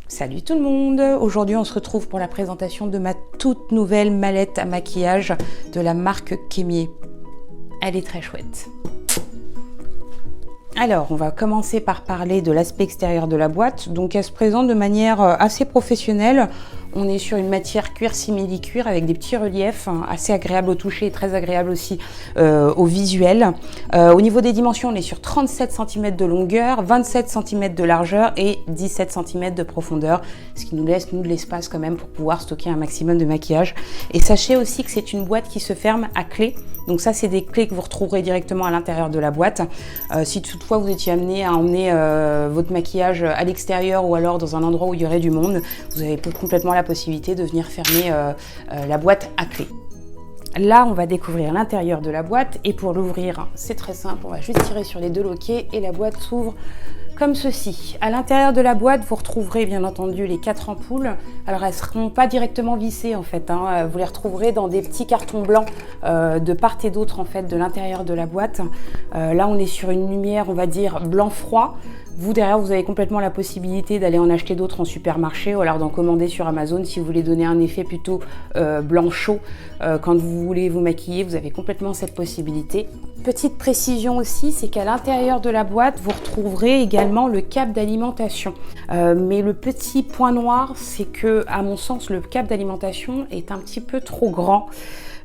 Salut tout le monde! Aujourd'hui on se retrouve pour la présentation de ma toute nouvelle mallette à maquillage de la marque Kemier. Elle est très chouette. Alors on va commencer par parler de l'aspect extérieur de la boîte. Donc elle se présente de manière assez professionnelle. On est sur une matière cuir simili-cuir avec des petits reliefs assez agréables au toucher et très agréables aussi au visuel. Au niveau des dimensions, on est sur 37 cm de longueur, 27 cm de largeur et 17 cm de profondeur, ce qui nous laisse de l'espace quand même pour pouvoir stocker un maximum de maquillage. Et sachez aussi que c'est une boîte qui se ferme à clé. Donc ça, c'est des clés que vous retrouverez directement à l'intérieur de la boîte. Si toutefois vous étiez amené à emmener votre maquillage à l'extérieur ou alors dans un endroit où il y aurait du monde, vous avez complètement la possibilité de venir fermer la boîte à clé. Là, on va découvrir l'intérieur de la boîte et pour l'ouvrir, c'est très simple. On va juste tirer sur les deux loquets et la boîte s'ouvre comme ceci. À l'intérieur de la boîte, vous retrouverez bien entendu les 4 ampoules. Alors, elles ne seront pas directement vissées en fait. Vous les retrouverez dans des petits cartons blancs de part et d'autre en fait de l'intérieur de la boîte. Là, on est sur une lumière, on va dire blanc froid. Vous, derrière, vous avez complètement la possibilité d'aller en acheter d'autres en supermarché ou alors d'en commander sur Amazon si vous voulez donner un effet plutôt blanc chaud. Quand vous voulez vous maquiller, vous avez complètement cette possibilité. Petite précision aussi, c'est qu'à l'intérieur de la boîte, vous retrouverez également le câble d'alimentation. Mais le petit point noir, c'est que, à mon sens, le câble d'alimentation est un petit peu trop grand.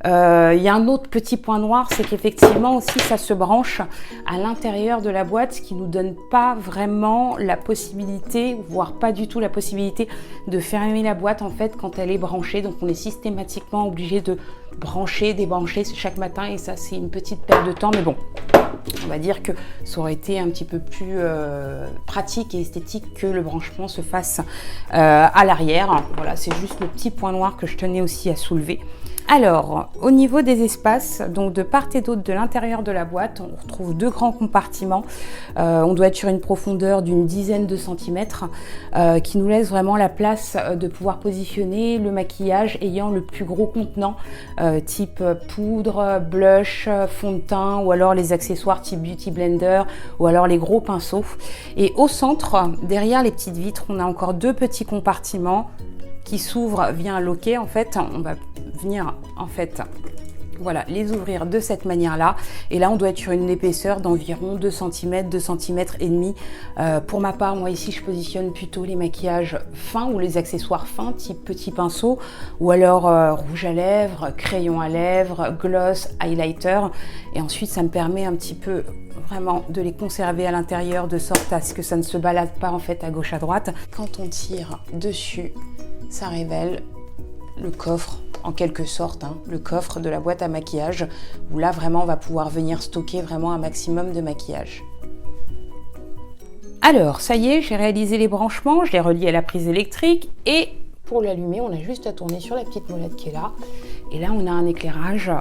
Il y a un autre petit point noir, c'est qu'effectivement aussi ça se branche à l'intérieur de la boîte, ce qui nous donne pas vraiment la possibilité, voire pas du tout la possibilité de fermer la boîte en fait quand elle est branchée. Donc on est systématiquement obligé de brancher, débrancher chaque matin et ça c'est une petite perte de temps, mais bon. On va dire que ça aurait été un petit peu plus pratique et esthétique que le branchement se fasse à l'arrière. Voilà, c'est juste le petit point noir que je tenais aussi à soulever. Alors, au niveau des espaces, donc de part et d'autre de l'intérieur de la boîte, on retrouve deux grands compartiments. On doit être sur une profondeur d'une dizaine de centimètres qui nous laisse vraiment la place de pouvoir positionner le maquillage ayant le plus gros contenant, type poudre, blush, fond de teint ou alors les accessoires type beauty blender ou alors les gros pinceaux. Et au centre, derrière les petites vitres, on a encore deux petits compartiments qui s'ouvrent via un loquet. En fait, on va venir en fait voilà, les ouvrir de cette manière-là. Et là, on doit être sur une épaisseur d'environ 2 cm, 2 cm et demi. Pour ma part, moi ici, je positionne plutôt les maquillages fins ou les accessoires fins, type petit pinceau, ou alors rouge à lèvres, crayon à lèvres, gloss, highlighter. Et ensuite, ça me permet un petit peu vraiment de les conserver à l'intérieur de sorte à ce que ça ne se balade pas en fait à gauche à droite. Quand on tire dessus, ça révèle le coffre en quelque sorte, le coffre de la boîte à maquillage où là vraiment on va pouvoir venir stocker vraiment un maximum de maquillage. Alors ça y est, j'ai réalisé les branchements, je les relie à la prise électrique et pour l'allumer on a juste à tourner sur la petite molette qui est là et là on a un éclairage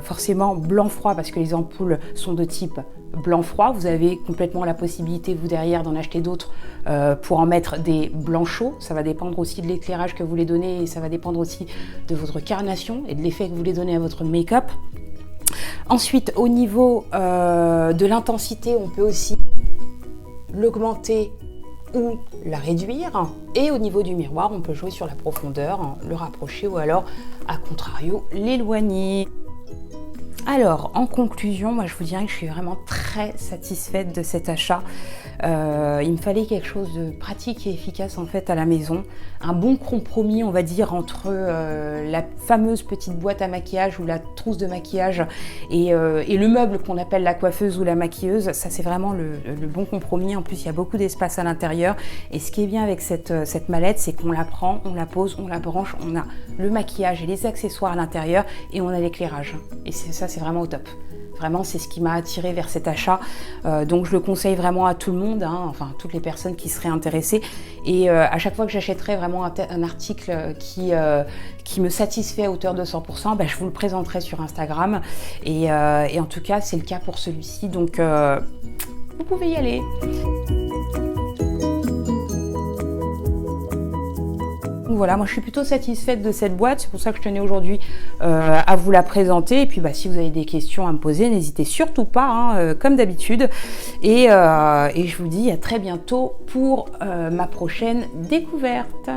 forcément blanc froid parce que les ampoules sont de type blanc froid. Vous avez complètement la possibilité vous derrière d'en acheter d'autres pour en mettre des blancs chauds. Ça va dépendre aussi de l'éclairage que vous voulez donner et ça va dépendre aussi de votre carnation et de l'effet que vous voulez donner à votre make-up. Ensuite au niveau de l'intensité, on peut aussi l'augmenter ou la réduire. Et au niveau du miroir, on peut jouer sur la profondeur, le rapprocher ou alors, à contrario, l'éloigner. Alors, en conclusion, moi je vous dirais que je suis vraiment très satisfaite de cet achat. Il me fallait quelque chose de pratique et efficace en fait à la maison. Un bon compromis, on va dire, entre la fameuse petite boîte à maquillage ou la trousse de maquillage et le meuble qu'on appelle la coiffeuse ou la maquilleuse. Ça, c'est vraiment le bon compromis. En plus, il y a beaucoup d'espace à l'intérieur. Et ce qui est bien avec cette mallette, c'est qu'on la prend, on la pose, on la branche, on a le maquillage et les accessoires à l'intérieur et on a l'éclairage. Et ça, c'est vraiment au top. Vraiment, c'est ce qui m'a attirée vers cet achat. Donc, je le conseille vraiment à tout le monde, enfin, toutes les personnes qui seraient intéressées. Et à chaque fois que j'achèterai vraiment un article qui me satisfait à hauteur de 100%, je vous le présenterai sur Instagram. Et en tout cas, c'est le cas pour celui-ci. Donc, vous pouvez y aller. Donc voilà, moi je suis plutôt satisfaite de cette boîte, c'est pour ça que je tenais aujourd'hui à vous la présenter. Et puis si vous avez des questions à me poser, n'hésitez surtout pas, hein, comme d'habitude. Et je vous dis à très bientôt pour ma prochaine découverte.